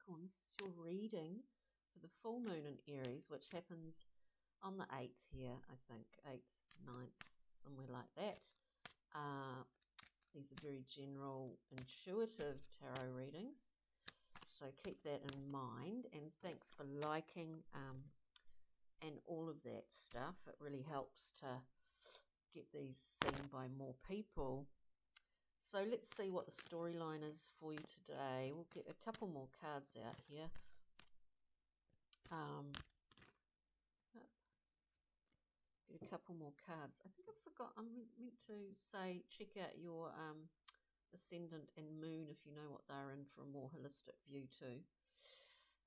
Capricorn, this is your reading for the full moon in Aries, which happens on the 8th here, I think, 8th, 9th, somewhere like that. These are very general, intuitive tarot readings, so keep that in mind, and thanks for liking and all of that stuff. It really helps to get these seen by more people. So let's see what the storyline is for you today. We'll get a couple more cards out here. Get a couple more cards. I think I forgot. I meant to say check out your ascendant and moon if you know what they're in for a more holistic view too.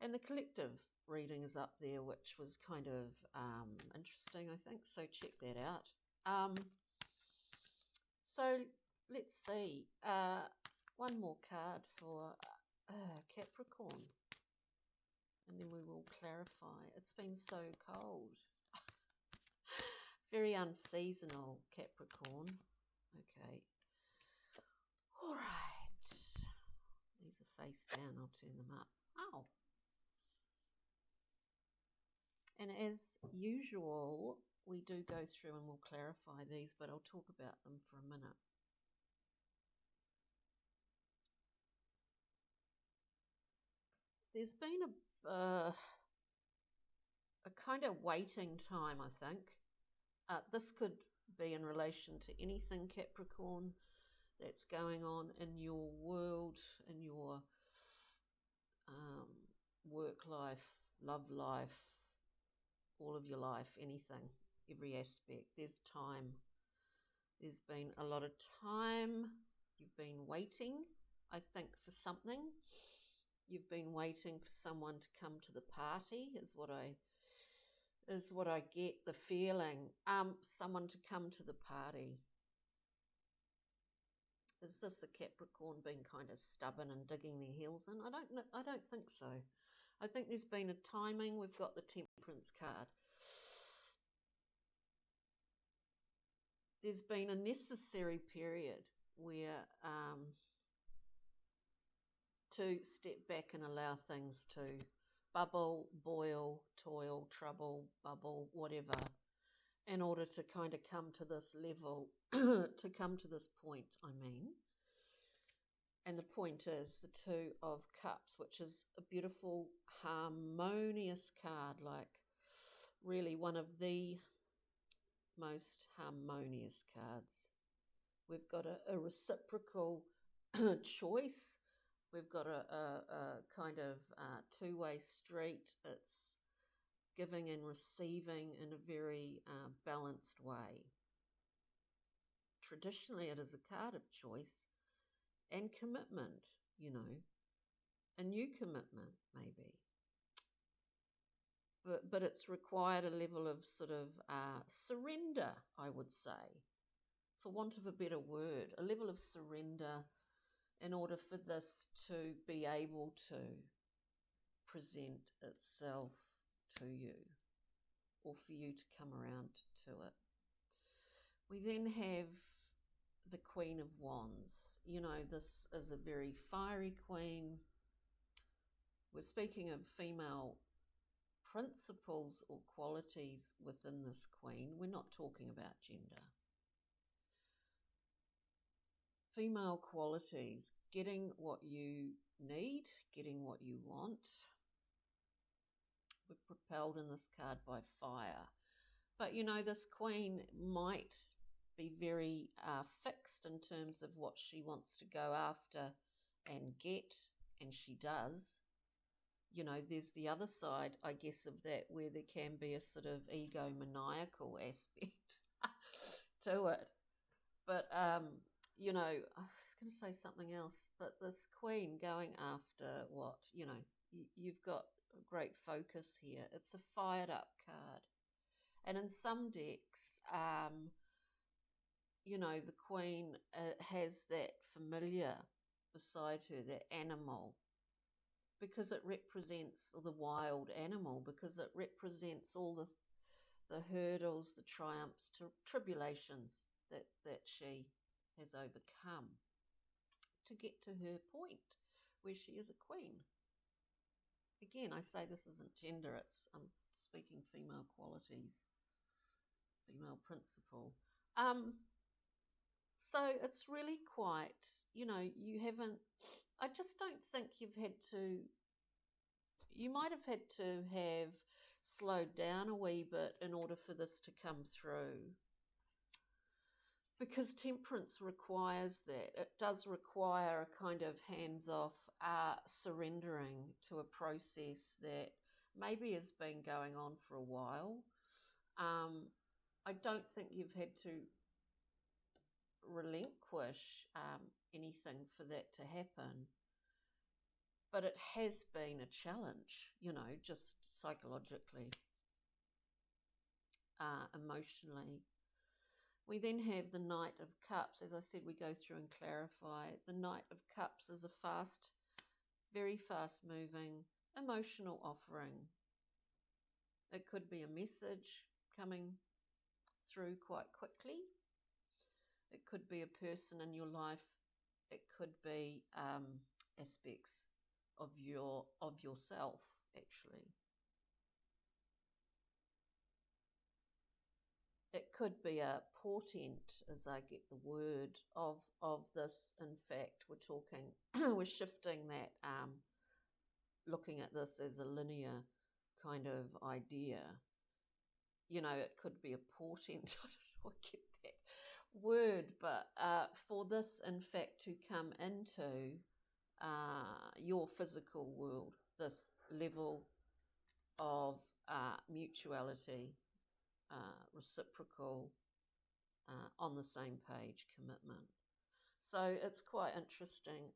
And the collective reading is up there, which was kind of interesting, I think. So check that out. So let's see. One more card for Capricorn. And then we will clarify. It's been so cold. Very unseasonal, Capricorn. Okay. All right. These are face down. I'll turn them up. Oh. And as usual, we do go through and we'll clarify these, but I'll talk about them for a minute. There's been a kind of waiting time, I think. This could be in relation to anything, Capricorn, that's going on in your world, in your work life, love life, all of your life, anything, every aspect. There's time. There's been a lot of time. You've been waiting, I think, for something. You've been waiting for someone to come to the party, is what I get, the feeling. Someone to come to the party. Is this a Capricorn being kind of stubborn and digging their heels in? I don't think so. I think there's been a timing. We've got the Temperance card. There's been a necessary period where to step back and allow things to bubble, boil, toil, trouble, bubble, whatever, in order to kind of come to this level, to come to this point, I mean. And the point is the Two of Cups, which is a beautiful, harmonious card, like really one of the most harmonious cards. We've got a reciprocal choice. We've got a kind of two-way street. It's giving and receiving in a very balanced way. Traditionally, it is a card of choice and commitment, you know, a new commitment maybe. But it's required a level of sort of surrender, I would say, for want of a better word, a level of surrender in order for this to be able to present itself to you, or for you to come around to it. We then have the Queen of Wands. You know, this is a very fiery queen. We're speaking of female principles or qualities within this queen. We're not talking about gender. Female qualities, getting what you need, getting what you want. We're propelled in this card by fire. But, you know, this queen might be very fixed in terms of what she wants to go after and get, and she does. You know, there's the other side, I guess, of that, where there can be a sort of egomaniacal aspect to it. But, you know, I was going to say something else, but this queen going after what, you know, you've got a great focus here. It's a fired up card. And in some decks, you know, the queen has that familiar beside her, that animal, because it represents the wild animal, because it represents all the hurdles, the triumphs, tribulations that she has overcome to get to her point where she is a queen. Again, I say this isn't gender, I'm speaking female qualities, female principle. Um, so it's really quite, you haven't, I just don't think you might have had to have slowed down a wee bit in order for this to come through. Because temperance requires that. It does require a kind of hands off surrendering to a process that maybe has been going on for a while. I don't think you've had to relinquish anything for that to happen, but it has been a challenge, just psychologically, emotionally. We then have the Knight of Cups. As I said, we go through and clarify. The Knight of Cups is a fast, very fast moving, emotional offering. It could be a message coming through quite quickly. It could be a person in your life. It could be aspects of yourself, actually. It could be a portent, as I get the word of this. In fact, we're talking, we're shifting that, looking at this as a linear kind of idea. It could be a portent. I don't know, I get that word, but for this, in fact, to come into your physical world, this level of mutuality, reciprocal, on the same page commitment. So it's quite interesting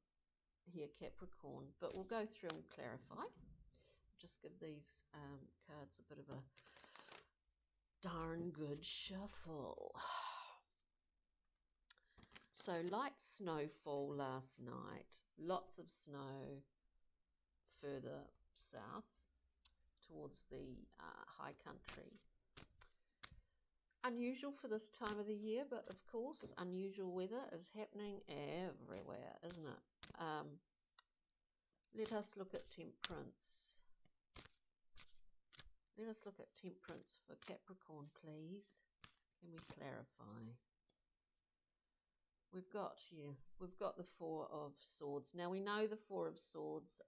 here, Capricorn, but we'll go through and clarify. Just give these cards a bit of a darn good shuffle. So light snowfall last night, lots of snow further south towards the high country. Unusual for this time of the year, but of course unusual weather is happening everywhere, isn't it? Let us look at temperance. Let us look at temperance for Capricorn, please. Can we clarify? We've got the Four of Swords. Now we know the Four of Swords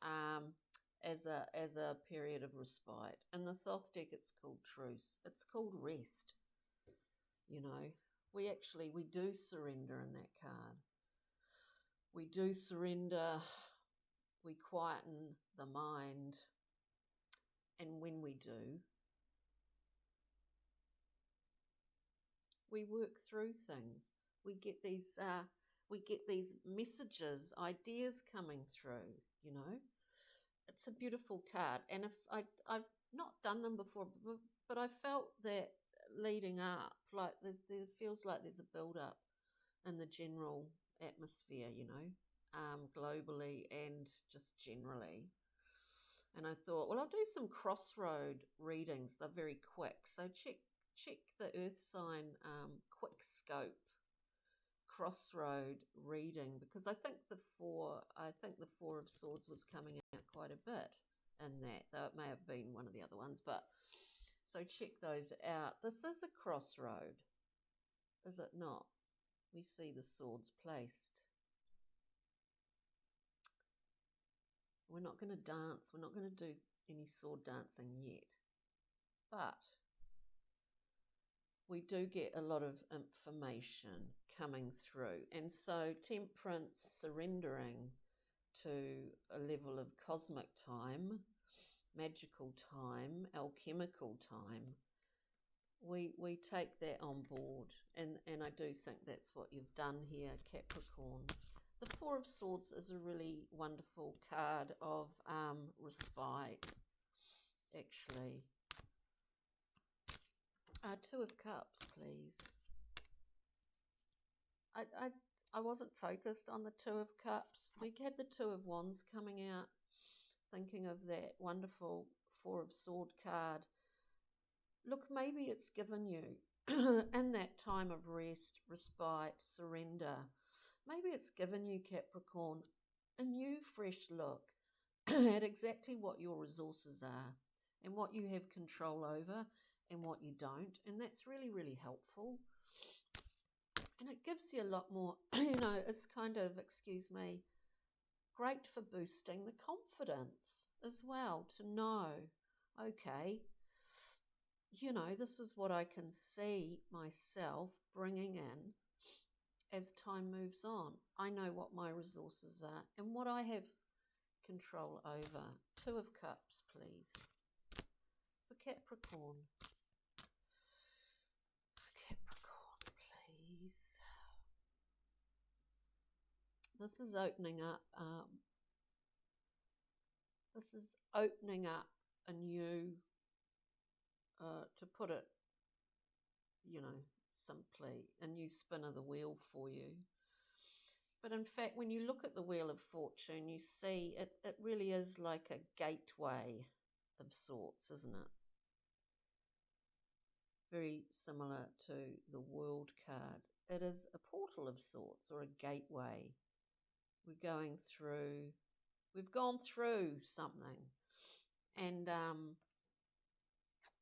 as a period of respite. In the Thoth deck, it's called truce. It's called rest. We do surrender in that card. We do surrender. We quieten the mind, and when we do, we work through things. We get these messages, ideas coming through. It's a beautiful card, and if I've not done them before, but I felt that leading up, like there feels like there's a build up in the general atmosphere, globally and just generally. And I thought, well, I'll do some crossroad readings. They're very quick, so check the Earth sign quick scope crossroad reading, because I think the Four of Swords was coming out quite a bit in that, though it may have been one of the other ones, but so check those out. This is a crossroad, is it not? We see the swords placed. We're not going to dance. We're not going to do any sword dancing yet. But we do get a lot of information coming through. And so temperance, surrendering to a level of cosmic time, magical time, alchemical time, we take that on board. And I do think that's what you've done here, Capricorn. The Four of Swords is a really wonderful card of respite, actually. Two of Cups, please. I wasn't focused on the Two of Cups. We had the Two of Wands coming out, thinking of that wonderful Four of Sword card. Look, maybe it's given you, in that time of rest, respite, surrender, maybe it's given you, Capricorn, a new fresh look at exactly what your resources are and what you have control over and what you don't. And that's really, really helpful. And it gives you a lot more, it's kind of, excuse me, great for boosting the confidence as well to know, okay, this is what I can see myself bringing in as time moves on. I know what my resources are and what I have control over. 2 of Cups, please. For Capricorn. For Capricorn, please. This is opening up. This is opening up a new, to put it, simply, a new spin of the wheel for you. But in fact, when you look at the Wheel of Fortune, you see it really is like a gateway of sorts, isn't it? Very similar to the World card. It is a portal of sorts, or a gateway. We've gone through something, and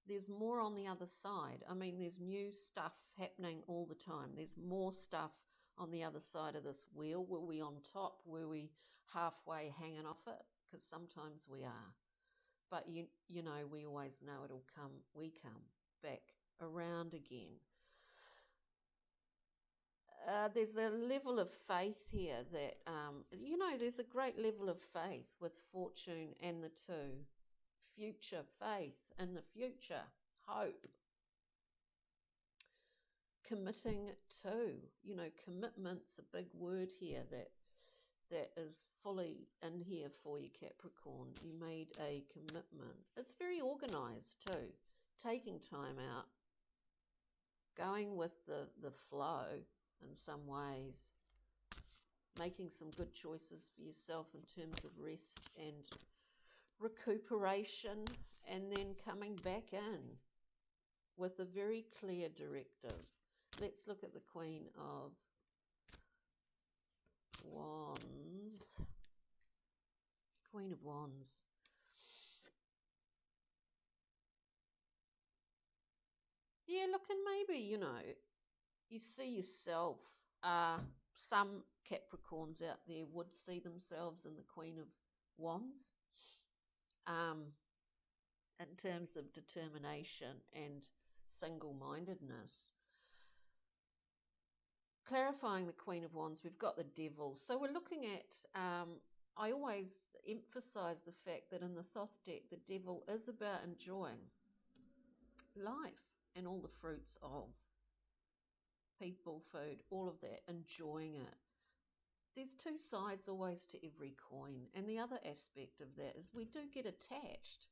there's more on the other side. I mean, there's new stuff happening all the time. There's more stuff on the other side of this wheel. Were we on top? Were we halfway hanging off it? Because sometimes we are. But, we always know it'll come. We come back around again. There's a level of faith here that, there's a great level of faith with Fortune and the 2. Future faith in the future, hope. Committing to, commitment's a big word here that is fully in here for you, Capricorn. You made a commitment. It's very organised too, taking time out, going with the flow in some ways, making some good choices for yourself in terms of rest and recuperation, and then coming back in with a very clear directive. Let's look at the Queen of Wands. Queen of Wands. Yeah, look, and maybe, you see yourself, some Capricorns out there would see themselves in the Queen of Wands, in terms of determination and single-mindedness. Clarifying the Queen of Wands, we've got the Devil. So we're looking at, I always emphasize the fact that in the Thoth deck, the Devil is about enjoying life and all the fruits of people, food, all of that, enjoying it. There's 2 sides always to every coin. And the other aspect of that is we do get attached.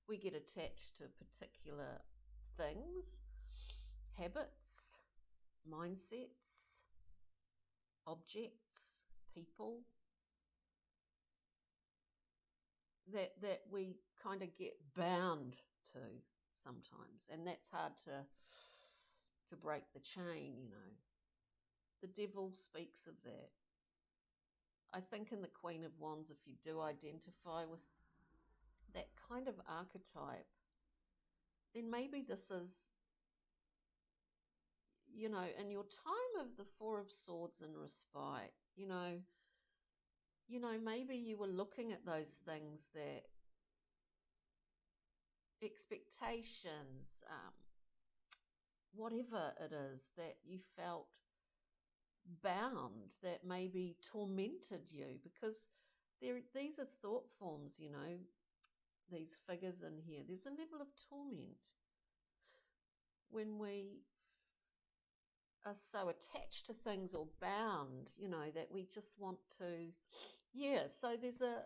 We get attached to particular things, habits, mindsets, objects, people, that we kind of get bound to sometimes. And that's hard to break the chain, The Devil speaks of that. I think in the Queen of Wands, if you do identify with that kind of archetype, then maybe this is, in your time of the 4 of Swords and respite, maybe you were looking at those things, that expectations, whatever it is that you felt bound, that maybe tormented you, because these are thought forms, these figures in here. There's a level of torment when we are so attached to things or bound, that we just want to, so there's a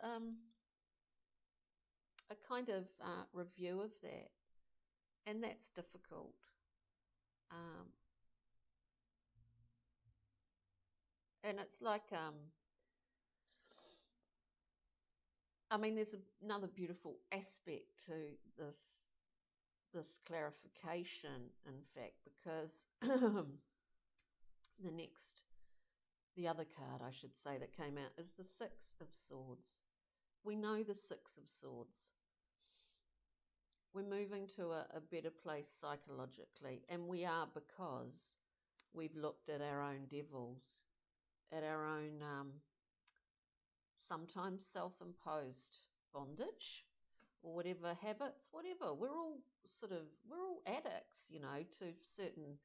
kind of review of that, and that's difficult. And it's like, there's another beautiful aspect to this clarification, in fact, because the other card, I should say, that came out is the 6 of Swords. we know the Six of Swords. We're moving to a better place psychologically, and we are, because we've looked at our own devils, at our own sometimes self-imposed bondage or whatever habits, whatever. We're all addicts, to certain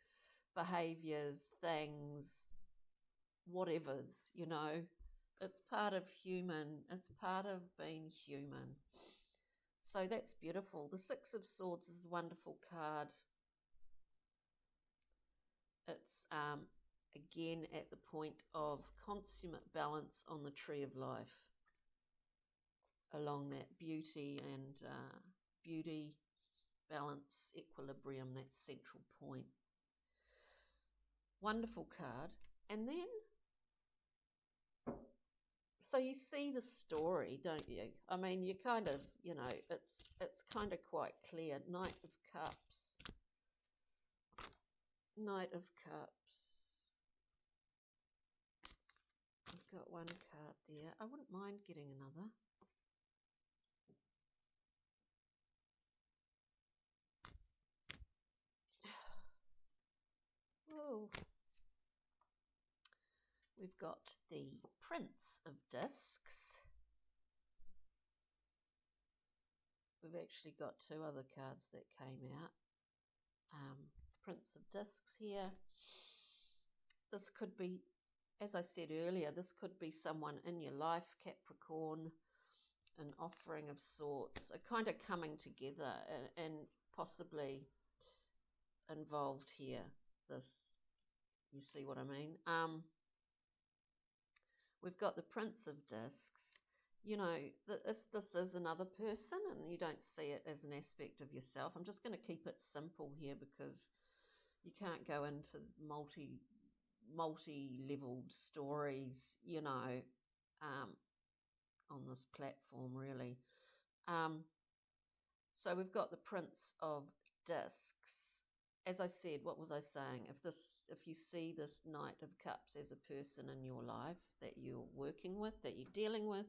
behaviors, things, whatevers, It's part of it's part of being human. So that's beautiful. The Six of Swords is a wonderful card. It's again at the point of consummate balance on the tree of life, along that beauty and beauty, balance, equilibrium, that central point. Wonderful card. And then, so you see the story, don't you? I mean, you kind of, it's kind of quite clear. Knight of Cups. Knight of Cups. I've got one card there. I wouldn't mind getting another. Whoa. We've got the Prince of Discs. We've actually got two other cards that came out. Prince of Discs here. This could be, as I said earlier, this could be someone in your life, Capricorn, an offering of sorts, a kind of coming together and possibly involved here. This, you see what I mean? We've got the Prince of Discs. If this is another person and you don't see it as an aspect of yourself, I'm just going to keep it simple here because you can't go into multi-leveled stories, on this platform, really. So we've got the Prince of Discs. As I said, what was I saying? If you see this Knight of Cups as a person in your life that you're working with, that you're dealing with,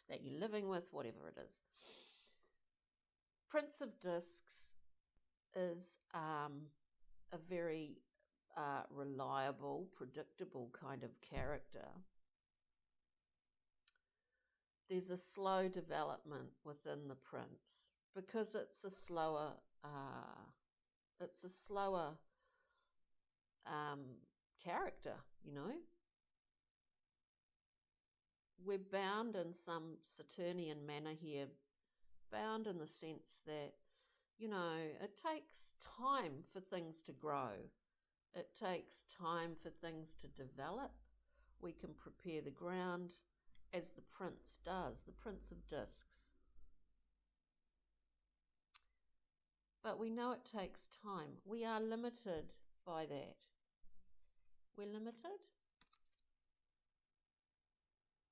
that you're living with, whatever it is. Prince of Discs is a very reliable, predictable kind of character. There's a slow development within the Prince because it's a slower character, We're bound in some Saturnian manner here, bound in the sense that, it takes time for things to grow. It takes time for things to develop. We can prepare the ground as the Prince does, the Prince of Discs. But we know it takes time. We are limited by that. We're limited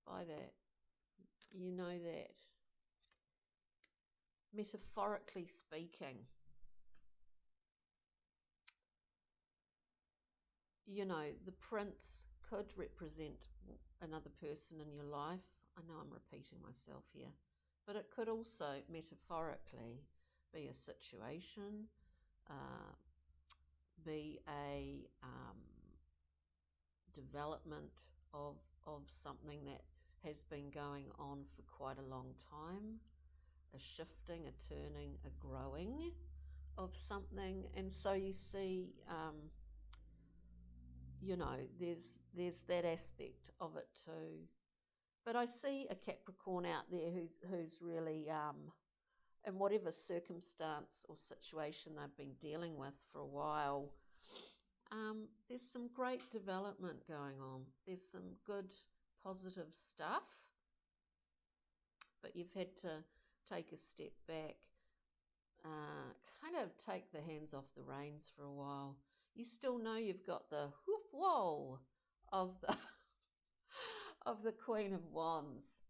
by that. You know that. Metaphorically speaking, the Prince could represent another person in your life. I know I'm repeating myself here, but it could also metaphorically be a situation, be a development of something that has been going on for quite a long time, a shifting, a turning, a growing of something. And so you see, there's that aspect of it too. But I see a Capricorn out there who's really, in whatever circumstance or situation they've been dealing with for a while, there's some great development going on. There's some good, positive stuff. But you've had to take a step back, kind of take the hands off the reins for a while. You still know you've got the whoa of the of the Queen of Wands,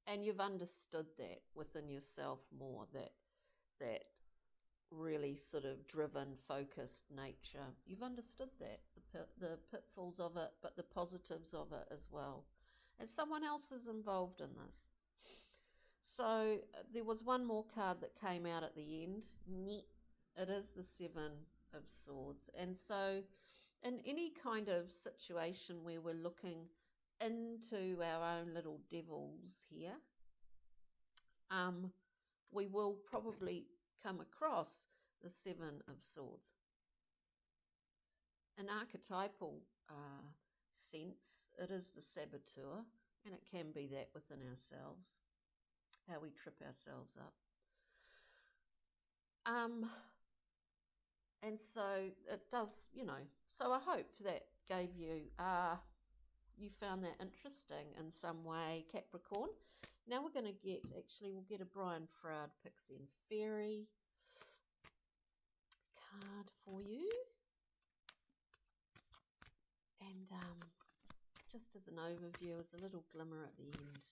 and you've understood that within yourself more, that really sort of driven, focused nature. You've understood that, the pitfalls of it, but the positives of it as well. And someone else is involved in this. So there was one more card that came out at the end. It is the Seven of Swords. And so in any kind of situation where we're looking into our own little devils here, we will probably come across the Seven of Swords. An archetypal sense, it is the saboteur, and it can be that within ourselves, how we trip ourselves up. And so it does, so I hope that gave you, you found that interesting in some way, Capricorn. Now we're going to we'll get a Brian Froud Pixie and Fairy card for you. And just as an overview, there's a little glimmer at the end.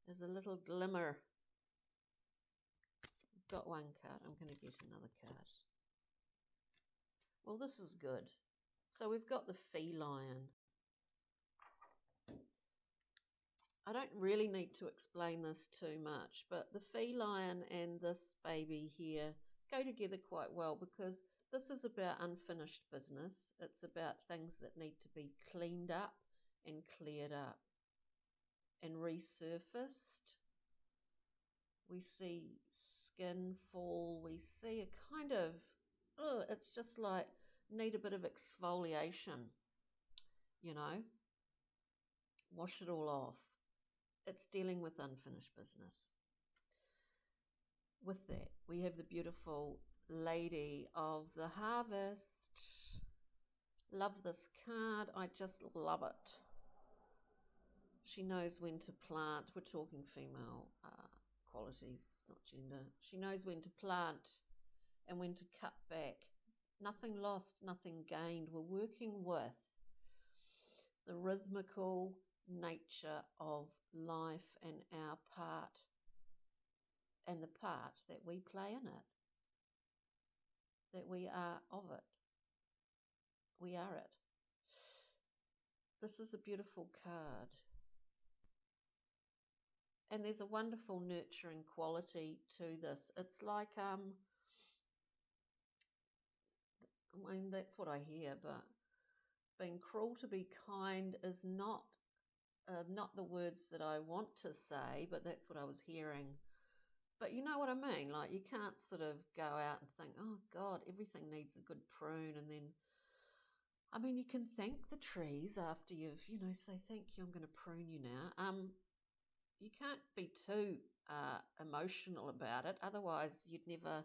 There's a little glimmer. I've got one card. I'm going to get another card. Well, this is good. So we've got the feline. I don't really need to explain this too much, but the feline and this baby here go together quite well because this is about unfinished business. It's about things that need to be cleaned up and cleared up and resurfaced. We see skin fall. We see a kind of, it's just like need a bit of exfoliation, wash it all off. It's dealing with unfinished business. With that, we have the beautiful Lady of the Harvest. Love this card. I just love it. She knows when to plant. We're talking female qualities, not gender. She knows when to plant and when to cut back. Nothing lost, nothing gained. We're working with the rhythmical nature of life and our part and the part that we play in it, that we are of it. We are it. This is a beautiful card. And there's a wonderful nurturing quality to this. It's like, that's what I hear, but being cruel to be kind is not the words that I want to say, but that's what I was hearing. But you know what I mean? Like, you can't sort of go out and think, oh God, everything needs a good prune. And then, you can thank the trees after you've, say, thank you, I'm going to prune you now. You can't be too emotional about it. Otherwise, you'd never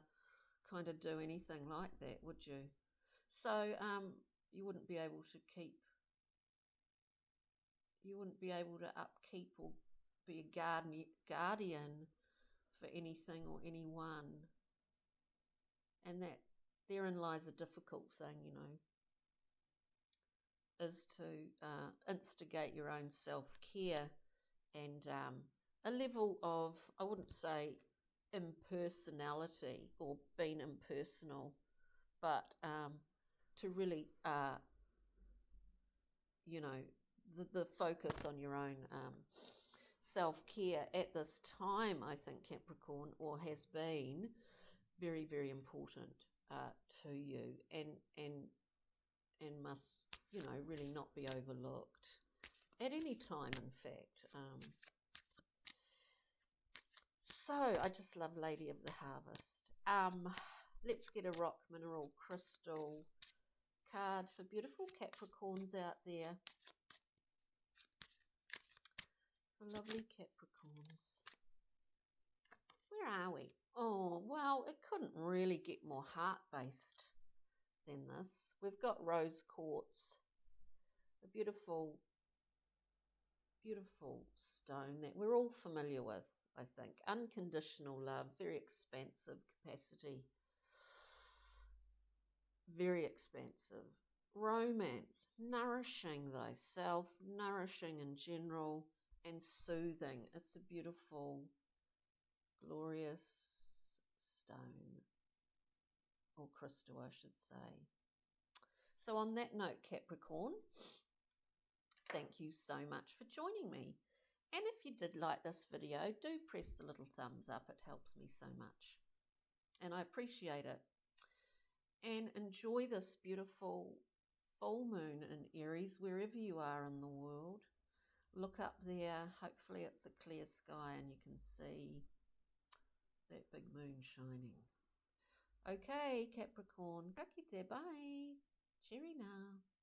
kind of do anything like that, would you? So you wouldn't be able to upkeep or be a guardian for anything or anyone. And that therein lies a difficult thing, is to instigate your own self-care and a level of, I wouldn't say impersonality or being impersonal, but to really, the focus on your own self-care at this time, I think, Capricorn, or has been very, very important to you and must, really not be overlooked at any time, in fact. So I just love Lady of the Harvest. Let's get a rock, mineral, crystal card for beautiful Capricorns out there. For lovely Capricorns. Where are we? Oh, well, it couldn't really get more heart-based than this. We've got rose quartz, a beautiful, beautiful stone that we're all familiar with, I think. Unconditional love, very expansive capacity. Very expansive. Romance, nourishing thyself, nourishing in general, and soothing. It's a beautiful, glorious stone, or crystal, I should say. So on that note, Capricorn, thank you so much for joining me. And if you did like this video, do press the little thumbs up. It helps me so much. And I appreciate it. And enjoy this beautiful full moon in Aries, wherever you are in the world. Look up there. Hopefully it's a clear sky and you can see that big moon shining. Okay, Capricorn. Ka kite, bye. Cheery now.